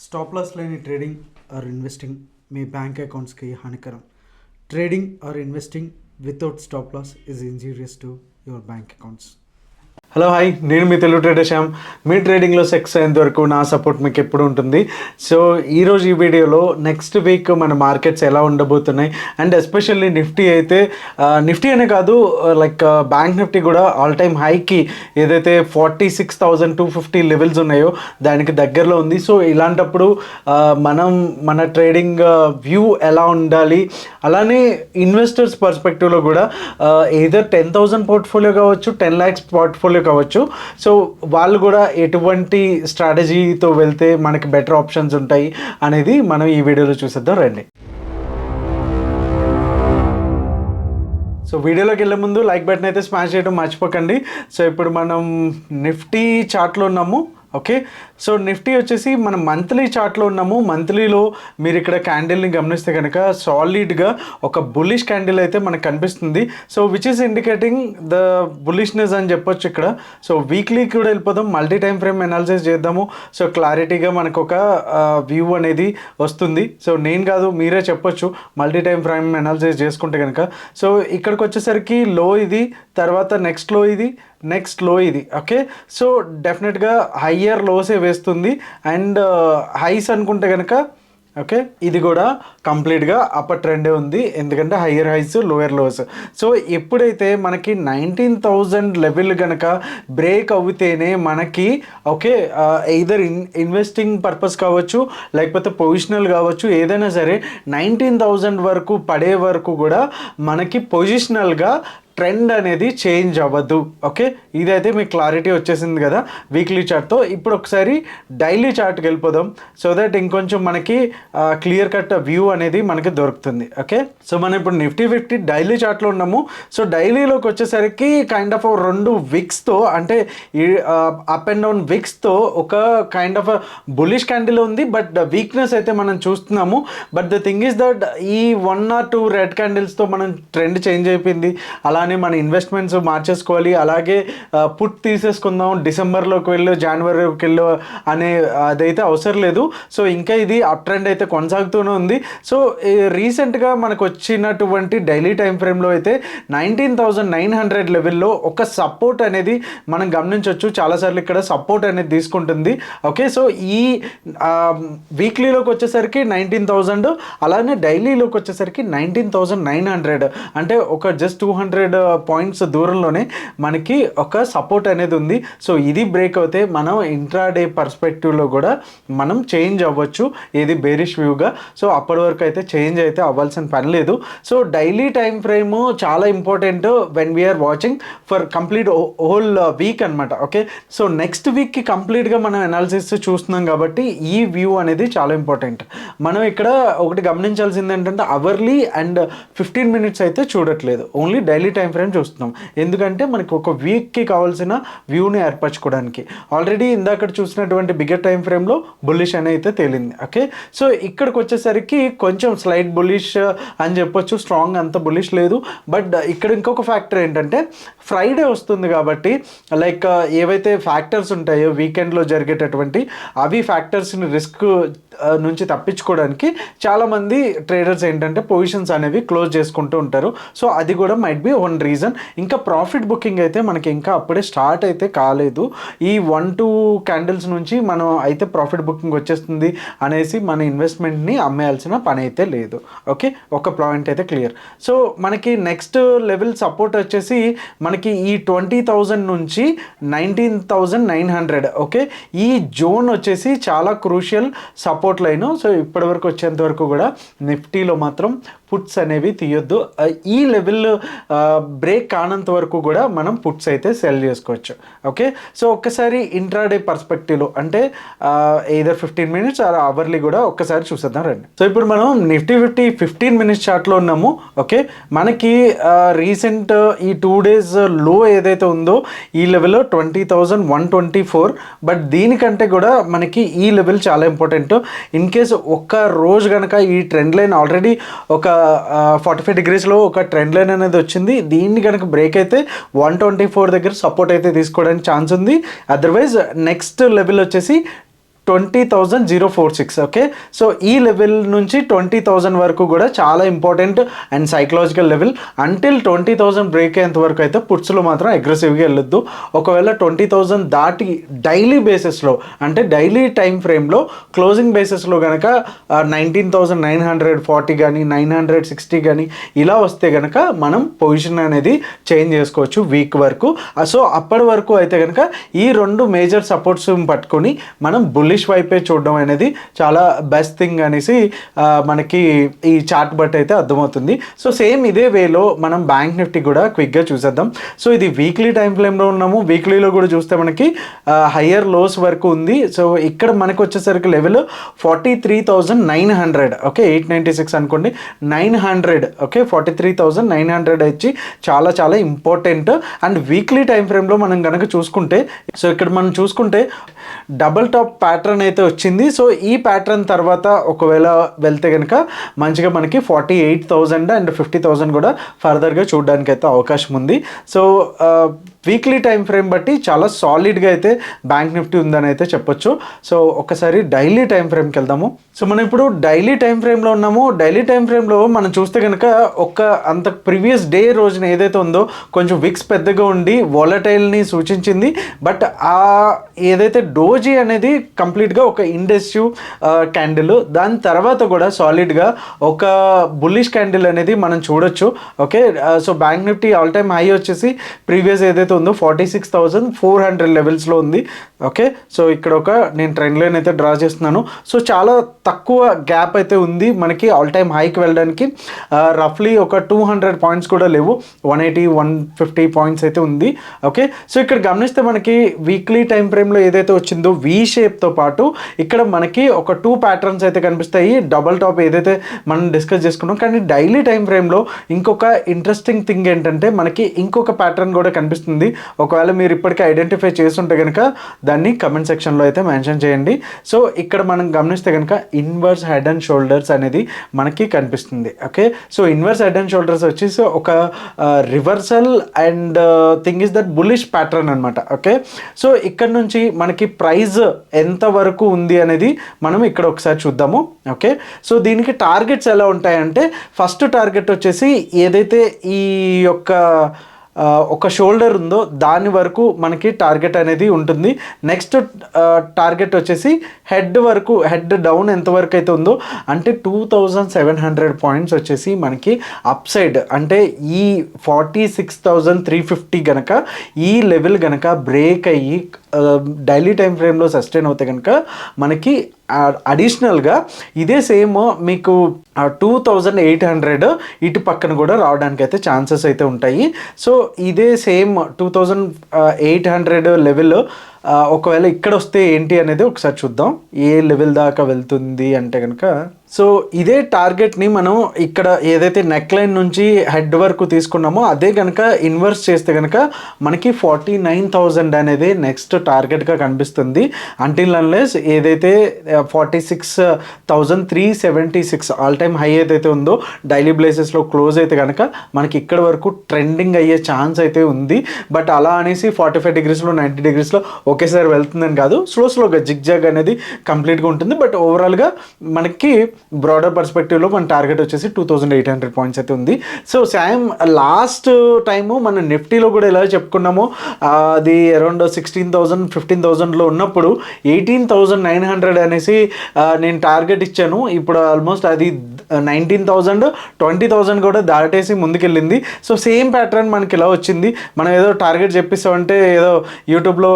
Stop loss లేని trading or investing మీ bank అకౌంట్స్కి హానికరం. Trading or investing without stop loss is injurious to your bank accounts. Hello hi, నేను మీ Telugu trader Shyam. మీ ట్రేడింగ్లో సక్సెస్ అయ్యేంత వరకు నా సపోర్ట్ మీకు ఎప్పుడు ఉంటుంది. సో ఈరోజు ఈ వీడియోలో నెక్స్ట్ వీక్ మన మార్కెట్స్ ఎలా ఉండబోతున్నాయి అండ్ ఎస్పెషల్లీ నిఫ్టీ అయితే నిఫ్టీ అనే కాదు, లైక్ బ్యాంక్ నిఫ్టీ కూడా ఆల్ టైమ్ హైకి ఏదైతే 46,250 లెవెల్స్ ఉన్నాయో దానికి దగ్గరలో ఉంది. సో ఇలాంటప్పుడు మన ట్రేడింగ్ వ్యూ ఎలా ఉండాలి, అలానే ఇన్వెస్టర్స్ పర్స్పెక్టివ్లో కూడా ఏదర్ 10,000 పోర్ట్ఫోలియో కావచ్చు, 10 lakhs పోర్ట్ఫోలియో కావచ్చు. సో వాళ్ళు కూడా ఎటువంటి స్ట్రాటజీతో వెళ్తే మనకి బెటర్ ఆప్షన్స్ ఉంటాయి అనేది మనం ఈ వీడియోలో చూసేద్దాం రండి. సో వీడియోలోకి వెళ్ళే ముందు లైక్ బటన్ అయితే స్మాష్ చేయడం మర్చిపోకండి. సో ఇప్పుడు మనం నిఫ్టీ చార్ట్లో ఉన్నాము. ఓకే, సో నిఫ్టీ వచ్చేసి మనం మంత్లీ చార్ట్లో ఉన్నాము. మంత్లీలో మీరు ఇక్కడ క్యాండిల్ని గమనిస్తే కనుక సాలిడ్గా ఒక బుల్లిష్ క్యాండిల్ అయితే మనకు కనిపిస్తుంది. So which is indicating the bullishness అని చెప్పొచ్చు ఇక్కడ. సో వీక్లీ కూడా వెళ్ళిపోదాం, మల్టీ టైం ఫ్రేమ్ అనాలిసిస్ చేద్దాము. సో క్లారిటీగా మనకు ఒక వ్యూ అనేది వస్తుంది. సో నేను కాదు, మీరే చెప్పొచ్చు మల్టీ టైం ఫ్రేమ్ అనాలిసిస్ చేసుకుంటే కనుక. సో ఇక్కడికి వచ్చేసరికి లో ఇది, తర్వాత నెక్స్ట్ లో ఇది. ఓకే, సో డెఫినెట్గా హయ్యర్ లోసే వేస్తుంది అండ్ హైస్ అనుకుంటే కనుక ఓకే ఇది కూడా కంప్లీట్గా అప్పర్ ట్రెండే ఉంది, ఎందుకంటే higher highs lower lows. So ఎప్పుడైతే మనకి 19,000 లెవెల్ కనుక బ్రేక్ అవుతేనే మనకి ఓకే ఎయిదర్ ఇన్వెస్టింగ్ పర్పస్ కావచ్చు, లేకపోతే పొజిషనల్ కావచ్చు, ఏదైనా సరే 19,000 వరకు పడే వరకు కూడా మనకి పొజిషనల్గా ట్రెండ్ అనేది చేంజ్ అవ్వదు. ఓకే, ఇదైతే మీకు క్లారిటీ వచ్చేసింది కదా వీక్లీ చార్ట్తో. ఇప్పుడు ఒకసారి డైలీ చార్ట్కి వెళ్ళిపోదాం, సో దట్ ఇంకొంచెం మనకి క్లియర్ కట్ వ్యూ అనేది మనకి దొరుకుతుంది. ఓకే, సో మనం ఇప్పుడు Nifty50 డైలీ చార్ట్లో ఉన్నాము. సో డైలీలోకి వచ్చేసరికి కైండ్ ఆఫ్ 2 విక్స్తో, అంటే అప్ అండ్ డౌన్ విక్స్తో ఒక కైండ్ ఆఫ్ బుల్లిష్ క్యాండిల్ ఉంది. బట్ వీక్నెస్ అయితే మనం చూస్తున్నాము. But the thing is that ఈ 1 or 2 రెడ్ క్యాండిల్స్తో మనం ట్రెండ్ చేంజ్ అయిపోయింది. అలానే మన ఇన్వెస్ట్మెంట్స్ మార్చేసుకోవాలి, అలాగే పుట్ తీసేసుకుందాం, డిసెంబర్లోకి వెళ్ళు, జనవరిలోకి వెళ్ళు అనే అదైతే అవసరం లేదు. సో ఇంకా ఇది అప్ ట్రెండ్ అయితే కొనసాగుతూనే ఉంది. సో రీసెంట్గా మనకు వచ్చినటువంటి డైలీ టైం ఫ్రేమ్లో అయితే 19,900 లెవెల్లో ఒక సపోర్ట్ అనేది మనం గమనించవచ్చు. చాలాసార్లు ఇక్కడ సపోర్ట్ అనేది తీసుకుంటుంది. ఓకే, సో ఈ వీక్లీలోకి వచ్చేసరికి 19,000, అలానే డైలీలోకి వచ్చేసరికి 19,900, అంటే ఒక జస్ట్ 200 పాయింట్స్ దూరంలోనే మనకి ఒక సపోర్ట్ అనేది ఉంది. సో ఇది బ్రేక్ అవుతే మనం ఇంట్రాడే పర్స్పెక్టివ్లో కూడా మనం చేంజ్ అవ్వచ్చు, ఏది బేరిష్ వ్యూగా. సో అప్పటి వరకు అయితే చేంజ్ అయితే అవ్వాల్సిన పని లేదు. సో డైలీ టైం ఫ్రేమ్ చాలా important when we are watching for complete whole week అనమాట. ఓకే, సో నెక్స్ట్ వీక్కి కంప్లీట్గా మనం అనాలిసిస్ చూస్తున్నాం కాబట్టి ఈ వ్యూ అనేది చాలా ఇంపార్టెంట్. మనం ఇక్కడ ఒకటి గమనించాల్సింది ఏంటంటే అవర్లీ అండ్ 15 minutes అయితే చూడట్లేదు, ఓన్లీ డైలీ టైం ఫ్రేమ్ చూస్తున్నాం. ఎందుకంటే మనకి ఒక వీక్కి కావాల్సిన వ్యూని ఏర్పరచుకోవడానికి. ఆల్రెడీ ఇందాక చూసినటువంటి బిగ్గర్ టైం ఫ్రేమ్లో బుల్లిష్ అని అయితే తేలింది. ఓకే, సో ఇక్కడికి వచ్చేసరికి కొంచెం స్లైట్ బుల్లిష్ అని చెప్పొచ్చు, స్ట్రాంగ్ అంత బుల్లిష్ లేదు. బట్ ఇక్కడ ఇంకొక ఫ్యాక్టర్ ఏంటంటే ఫ్రైడే వస్తుంది కాబట్టి, లైక్ ఏవైతే ఫ్యాక్టర్స్ ఉంటాయో వీకెండ్లో జరిగేటటువంటి అవి ఫ్యాక్టర్స్ని రిస్క్ నుంచి తప్పించుకోవడానికి చాలామంది ట్రేడర్స్ ఏంటంటే పొజిషన్స్ అనేవి క్లోజ్ చేసుకుంటూ ఉంటారు. సో అది కూడా మైట్ బి వన్ రీజన్. ఇంకా ప్రాఫిట్ బుకింగ్ అయితే మనకి ఇంకా అప్పుడే స్టార్ట్ అయితే కాలేదు. ఈ 1-2 క్యాండిల్స్ నుంచి మనం అయితే ప్రాఫిట్ బుకింగ్ వచ్చేస్తుంది అనేసి మన ఇన్వెస్ట్మెంట్ని అమ్మేయాల్సిన పని అయితే లేదు. ఓకే, ఒక పాయింట్ అయితే క్లియర్. సో మనకి నెక్స్ట్ లెవెల్ సపోర్ట్ వచ్చేసి మనకి ఈ 20,000 నుంచి 19,900. ఓకే, ఈ జోన్ వచ్చేసి చాలా క్రూషియల్ సపోర్ట్ లైన్. సో ఇప్పటివరకు వచ్చేంత వరకు కూడా నిఫ్టీలో మాత్రం పుట్స్ అనేవి తీయొద్దు. ఈ లెవెల్ బ్రేక్ కానంత వరకు కూడా మనం పుట్స్ అయితే సెల్ చేసుకోవచ్చు. ఓకే, సో ఒక్కసారి ఇంట్రాడే పర్స్పెక్టివ్లో అంటే either 15 minutes ఆర్ అవర్లీ కూడా ఒక్కసారి చూసేద్దాం రండి. సో ఇప్పుడు మనం Nifty50 15 minutes చార్ట్లో ఉన్నాము. ఓకే, మనకి రీసెంట్ ఈ 2 days లో ఏదైతే ఉందో ఈ లెవెల్ 20,124. బట్ దీనికంటే కూడా మనకి ఈ లెవెల్ చాలా ఇంపార్టెంట్. ఇన్ కేస్ ఒక్క రోజు కనుక ఈ ట్రెండ్ లైన్ ఆల్రెడీ ఒక 45 degreesలో ఒక ట్రెండ్ లైన్ అనేది వచ్చింది, దీన్ని కనుక బ్రేక్ అయితే 124 దగ్గర సపోర్ట్ అయితే తీసుకోవడానికి ఛాన్స్ ఉంది. అదర్వైజ్ నెక్స్ట్ లెవెల్ వచ్చేసి 20,046. ఓకే, సో ఈ లెవెల్ నుంచి 20,000 వరకు కూడా చాలా important and psychological level. Until 20,000 break అయ్యేంత వరకు అయితే పుట్స్లో మాత్రం అగ్రెసివ్గా వెళ్ళొద్దు. ఒకవేళ 20,000 దాటి డైలీ బేసిస్లో అంటే డైలీ టైం ఫ్రేమ్లో క్లోజింగ్ బేసిస్లో కనుక 19,940 కానీ 960 కానీ ఇలా వస్తే కనుక మనం పొజిషన్ అనేది చేంజ్ చేసుకోవచ్చు వీక్ వరకు. సో అప్పటి వరకు అయితే కనుక ఈ రెండు మేజర్ సపోర్ట్స్ పట్టుకొని మనం బుల్లిష్ వైపే చూడడం అనేది చాలా బెస్ట్ థింగ్ అనేసి మనకి ఈ చార్ట్ బట్ అయితే అర్థమవుతుంది. సో సేమ్ ఇదే వేలో మనం బ్యాంక్ నిఫ్టీ కూడా క్విక్గా చూసేద్దాం. సో ఇది వీక్లీ టైం ఫ్రేమ్లో ఉన్నాము. వీక్లీలో కూడా చూస్తే మనకి హయ్యర్ లోస్ వరకు ఉంది. సో ఇక్కడ మనకు వచ్చేసరికి లెవెల్ 43,900. ఓకే, 896 అనుకోండి, 900. ఓకే, 43,900 ఇచ్చి చాలా చాలా ఇంపార్టెంట్. అండ్ వీక్లీ టైం ఫ్రేమ్లో మనం కనుక చూసుకుంటే, సో ఇక్కడ మనం చూసుకుంటే డబుల్ టాప్ ప్యాటర్న్ అయితే వచ్చింది. సో ఈ ప్యాటర్న్ తర్వాత ఒకవేళ వెళ్తే కనుక మంచిగా మనకి 48,000 అండ్ 50,000 కూడా ఫర్దర్గా చూడడానికి అయితే అవకాశం ఉంది. సో వీక్లీ టైం ఫ్రేమ్ బట్టి చాలా సాలిడ్గా అయితే బ్యాంక్ నిఫ్టీ ఉందని అయితే చెప్పొచ్చు. సో ఒకసారి డైలీ టైం ఫ్రేమ్కి వెళ్దాము. సో మనం ఇప్పుడు డైలీ టైం ఫ్రేమ్లో ఉన్నాము. డైలీ టైం ఫ్రేమ్లో మనం చూస్తే కనుక అంత ప్రీవియస్ డే రోజున ఏదైతే ఉందో కొంచెం విక్స్ పెద్దగా ఉండి వాలటైల్ని సూచించింది. బట్ ఏదైతే డోజీ అనేది కంప్లీట్గా ఒక ఇండెసివ్ క్యాండిల్, దాని తర్వాత కూడా సాలిడ్గా ఒక బుల్లిష్ క్యాండిల్ అనేది మనం చూడొచ్చు. Okay, so bank Nifty all time high వచ్చేసి ప్రీవియస్ ఏదైతే ఉందో 46,400 లెవెల్స్లో ఉంది. ఓకే, సో ఇక్కడ నేను ట్రెండ్ లైన్ అయితే డ్రా చేస్తున్నాను. సో చాలా తక్కువ గ్యాప్ అయితే ఉంది మనకి ఆల్ టైమ్ హైకి వెళ్ళడానికి. రఫ్లీ ఒక 200 పాయింట్స్ కూడా లేవు, 180, 150 పాయింట్స్ అయితే ఉంది. ఓకే, సో ఇక్కడ గమనిస్తే మనకి వీక్లీ టైం ఫ్రేమ్లో ఏదైతే వచ్చిందో వి షేప్తో పాటు ఇక్కడ మనకి ఒక 2 ప్యాటర్న్స్ అయితే కనిపిస్తాయి. డబల్ టాప్ ఏదైతే మనం డిస్కస్ చేసుకున్నాం, కానీ డైలీ టైం ఫ్రేమ్లో ఇంకొక ఇంట్రెస్టింగ్ థింగ్ ఏంటంటే మనకి ఇంకొక ప్యాటర్న్ కూడా కనిపిస్తుంది. ఒకవేళ మీరు ఇప్పటికే ఐడెంటిఫై చేస్తుంటే కనుక దాన్ని కమెంట్ సెక్షన్లో అయితే మెన్షన్ చేయండి. సో ఇక్కడ మనం గమనిస్తే కనుక ఇన్వర్స్ హెడ్ అండ్ షోల్డర్స్ అనేది మనకి కనిపిస్తుంది. Okay, so inverse head and shoulders వచ్చేసి ఒక reversal and thing is that bullish pattern అనమాట. ఓకే, సో ఇక్కడ నుంచి మనకి ప్రైస్ ఎంత వరకు ఉంది అనేది మనం ఇక్కడ ఒకసారి చూద్దాము. ఓకే, సో దీనికి టార్గెట్స్ ఎలా ఉంటాయంటే ఫస్ట్ టార్గెట్ వచ్చేసి ఏదైతే ఈ యొక్క ఒక షోల్డర్ ఉందో దాని వరకు మనకి టార్గెట్ అనేది ఉంటుంది. నెక్స్ట్ టార్గెట్ వచ్చేసి హెడ్ వరకు, హెడ్ డౌన్ ఎంతవరకు అయితే ఉందో అంటే 2,700 పాయింట్స్ వచ్చేసి మనకి అప్ సైడ్, అంటే ఈ 46,350 గనక ఈ లెవెల్ గనక బ్రేక్ అయ్యి డైలీ టైం ఫ్రేమ్లో సస్టైన్ అవుతే కనుక మనకి అడిషనల్గా ఇదే సేమ్ మీకు 2,800 ఇటు పక్కన కూడా రావడానికి అయితే ఛాన్సెస్ అయితే ఉంటాయి. సో ఇదే సేమ్ 2,800 లెవెల్ ఒకవేళ ఇక్కడ వస్తే ఏంటి అనేది ఒకసారి చూద్దాం. ఏ లెవెల్ దాకా వెళ్తుంది అంటే కనుక, సో ఇదే టార్గెట్ని మనం ఇక్కడ ఏదైతే నెక్ లైన్ నుంచి హెడ్ వరకు తీసుకున్నామో అదే కనుక ఇన్వర్స్ చేస్తే కనుక మనకి 49,000 అనేది నెక్స్ట్ టార్గెట్గా కనిపిస్తుంది. అంటిల్ అన్లెస్ ఏదైతే 46,376 ఆల్ టైమ్ హై ఏదైతే ఉందో డైలీ బేసిస్లో క్లోజ్ అయితే కనుక మనకి ఇక్కడ వరకు ట్రెండింగ్ అయ్యే ఛాన్స్ అయితే ఉంది. బట్ అలా అనేసి 45 డిగ్రీస్లో 90 డిగ్రీస్లో ఒకేసారి వెళ్తుందని కాదు, స్లోగా జిగ్జాగ్ అనేది కంప్లీట్గా ఉంటుంది. బట్ ఓవరాల్గా మనకి బ్రాడర్ పర్స్పెక్టివ్లో మన టార్గెట్ వచ్చేసి 2,800 పాయింట్స్ అయితే ఉంది. సో శామ్ లాస్ట్ టైము మన నిఫ్టీలో కూడా ఎలా చెప్పుకున్నామో అది అరౌండ్ 16,000, 15,000లో ఉన్నప్పుడు 18,900 అనేసి నేను టార్గెట్ ఇచ్చాను. ఇప్పుడు ఆల్మోస్ట్ అది 19,000, 20,000 కూడా దాటేసి ముందుకెళ్ళింది. సో సేమ్ ప్యాటర్న్ మనకి ఇలా వచ్చింది. మనం ఏదో టార్గెట్ చెప్పిస్తామంటే ఏదో యూట్యూబ్లో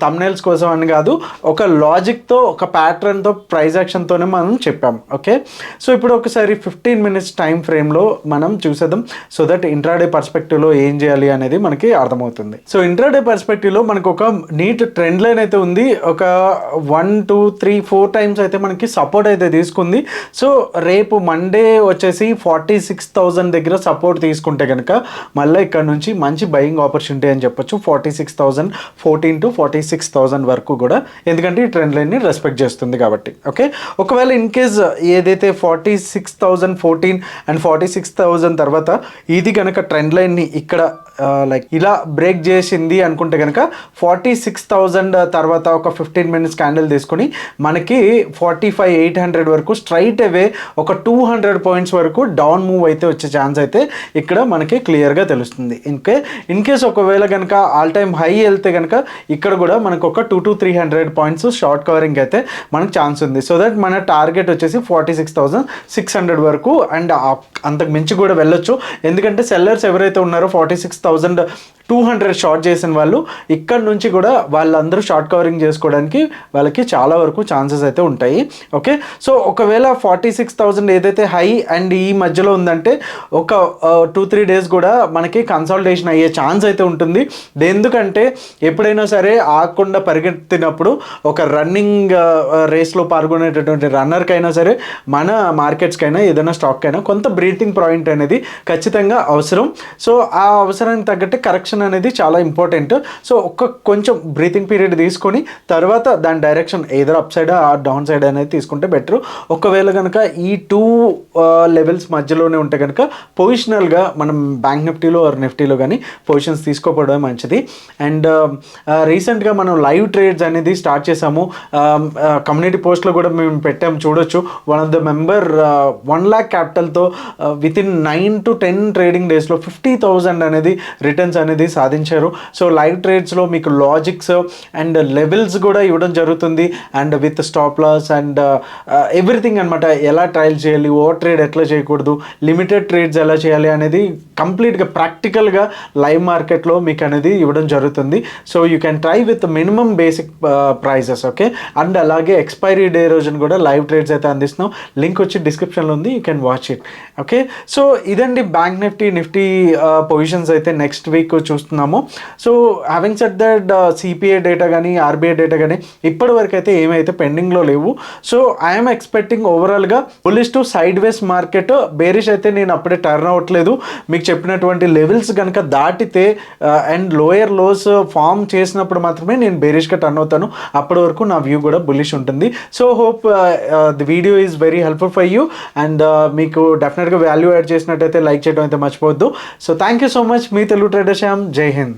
థంబ్నెయిల్స్ కోసం అని కాదు, ఒక లాజిక్తో ఒక ప్యాటర్న్తో ప్రైజ్ యాక్షన్తోనే మనం చెప్పాం. ఓకే, సో ఇప్పుడు ఒకసారి 15 మినిట్స్ టైం ఫ్రేమ్లో మనం చూసేద్దాం. సో దట్ ఇంట్రాడే పర్స్పెక్టివ్లో ఏం చేయాలి అనేది మనకి అర్థమవుతుంది. సో ఇంట్రాడే పర్స్పెక్టివ్లో మనకు ఒక నీట్ ట్రెండ్ లైన్ అయితే ఉంది. ఒక 1, 2, 3, 4 టైమ్స్ అయితే మనకి సపోర్ట్ అయితే తీసుకుంది. సో రేపు మండే వచ్చేసి 46,000 దగ్గర సపోర్ట్ తీసుకుంటే కనుక మళ్ళీ ఇక్కడ నుంచి మంచి బయింగ్ ఆపర్చునిటీ అని చెప్పొచ్చు. 46,014 to 46,000 వరకు కూడా, ఎందుకంటే ఈ ట్రెండ్ లైన్ని రెస్పెక్ట్ చేస్తుంది కాబట్టి. ఓకే, ఒకవేళ ఇన్ కేస్ ఏదైతే 46,014 అండ్ 46,000 తర్వాత ఇది కనుక ట్రెండ్ లైన్ని ఇక్కడ లైక్ ఇలా బ్రేక్ చేసింది అనుకుంటే కనుక 46,000 తర్వాత ఒక 15 మినిట్స్ క్యాండిల్ తీసుకొని మనకి 45,800 వరకు స్ట్రైట్ అవే ఒక 200 పాయింట్స్ వరకు డౌన్ మూవ్ అయితే వచ్చే ఛాన్స్ అయితే ఇక్కడ మనకి క్లియర్గా తెలుస్తుంది. ఇన్ కేస్ ఒకవేళ కనుక ఆల్ టైమ్ హై వెళ్తే కనుక ఇక్కడ కూడా మనకు ఒక 200 to 300 పాయింట్స్ షార్ట్ కవరింగ్ అయితే మనకు ఛాన్స్ ఉంది. సో దట్ మన టార్గెట్ వచ్చేసి 46,600 వరకు అండ్ అంతకు మించి కూడా వెళ్ళొచ్చు. ఎందుకంటే సెల్లర్స్ ఎవరైతే ఉన్నారో 46,200 షార్ట్ చేసిన వాళ్ళు ఇక్కడ నుంచి కూడా వాళ్ళందరూ షార్ట్ కవరింగ్ చేసుకోవడానికి వాళ్ళకి చాలా వరకు ఛాన్సెస్ అయితే ఉంటాయి. ఓకే, సో ఒకవేళ 46,000 ఏదైతే హై అండ్ ఈ మధ్యలో ఉందంటే ఒక 2-3 డేస్ కూడా మనకి కన్సాలిడేషన్ అయ్యే ఛాన్స్ అయితే ఉంటుంది. ఎందుకంటే ఎప్పుడైనా సరే ఆగకుండా పరిగెత్తినప్పుడు ఒక రన్నింగ్ రేస్లో పాల్గొనేటటువంటి రన్నర్కైనా సరే మన మార్కెట్స్కైనా ఏదైనా స్టాక్కైనా కొంత బ్రీతింగ్ పాయింట్ అనేది ఖచ్చితంగా అవసరం. సో ఆ అవసరానికి తగ్గట్టు కరెక్షన్ అనేది చాలా ఇంపార్టెంట్. సో కొంచెం బ్రీతింగ్ పీరియడ్ తీసుకొని తర్వాత దాని డైరెక్షన్ ఏదర్ అప్ సైడ్ ఆ డౌన్ సైడ్ అనేది తీసుకుంటే బెటర్. ఒకవేళ కనుక ఈ 2 లెవెల్స్ మధ్యలోనే ఉంటే కనుక పొజిషనల్గా మనం బ్యాంక్ నిఫ్టీలో ఆర్ నిఫ్టీలో కానీ పొజిషన్స్ తీసుకోకపోవడం మంచిది. అండ్ రీసెంట్గా మనం లైవ్ ట్రేడ్స్ అనేది స్టార్ట్ చేసాము. కమ్యూనిటీ పోస్ట్లో కూడా మేము పెట్టాము, చూడొచ్చు. One of the member 1 lakh క్యాపిటల్తో వితిన్ 9 to 10 ట్రేడింగ్ డేస్లో 50,000 అనేది రిటర్న్స్ అనేది సాధించారు. సో లైవ్ ట్రేడ్స్లో మీకు లాజిక్స్ అండ్ లెవెల్స్ కూడా ఇవ్వడం జరుగుతుంది and with stop loss and everything అనమాట. ఎలా ట్రయల్ చేయాలి, ఓవర్ ట్రేడ్ ఎట్లా చేయకూడదు, లిమిటెడ్ ట్రేడ్స్ ఎలా చేయాలి అనేది కంప్లీట్గా ప్రాక్టికల్గా లైవ్ మార్కెట్లో మీకు అనేది ఇవ్వడం జరుగుతుంది. So you can try with minimum basic prices. Okay, and అలాగే ఎక్స్పైరీ డే రోజున కూడా లైవ్ ట్రేడ్స్ అయితే అందిస్తున్నాం. లింక్ వచ్చి డిస్క్రిప్షన్లో ఉంది, you can watch it. Okay, so ఇదండి బ్యాంక్ నిఫ్టీ పొజిషన్స్ అయితే నెక్స్ట్ వీక్ చూస్తున్నాము. So having said that CPI data కానీ ఆర్బీఐ డేటా కానీ ఇప్పటి వరకు అయితే ఏమైతే పెండింగ్లో లేవు. సో ఐఎమ్ ఎక్స్పెక్టింగ్ ఓవరాల్గా bullish to side ways market. Bearish అయితే నేను అప్పుడే టర్న్ అవ్వట్లేదు. మీకు చెప్పినటువంటి లెవెల్స్ కనుక దాటితే అండ్ లోయర్ లోస్ ఫామ్ చేసినప్పుడు మాత్రమే నేను బేరిష్గా టర్న్ అవుతాను. అప్పటి వరకు నా వ్యూ కూడా బుల్లిష్ ఉంటుంది. So hope the video is very helpful for you and మీకు డెఫినెట్గా వాల్యూ యాడ్ చేసినట్టయితే లైక్ చేయడం అయితే మర్చిపోవద్దు. So thank you so much. Me Telugu trader Shyam. జై హింద్.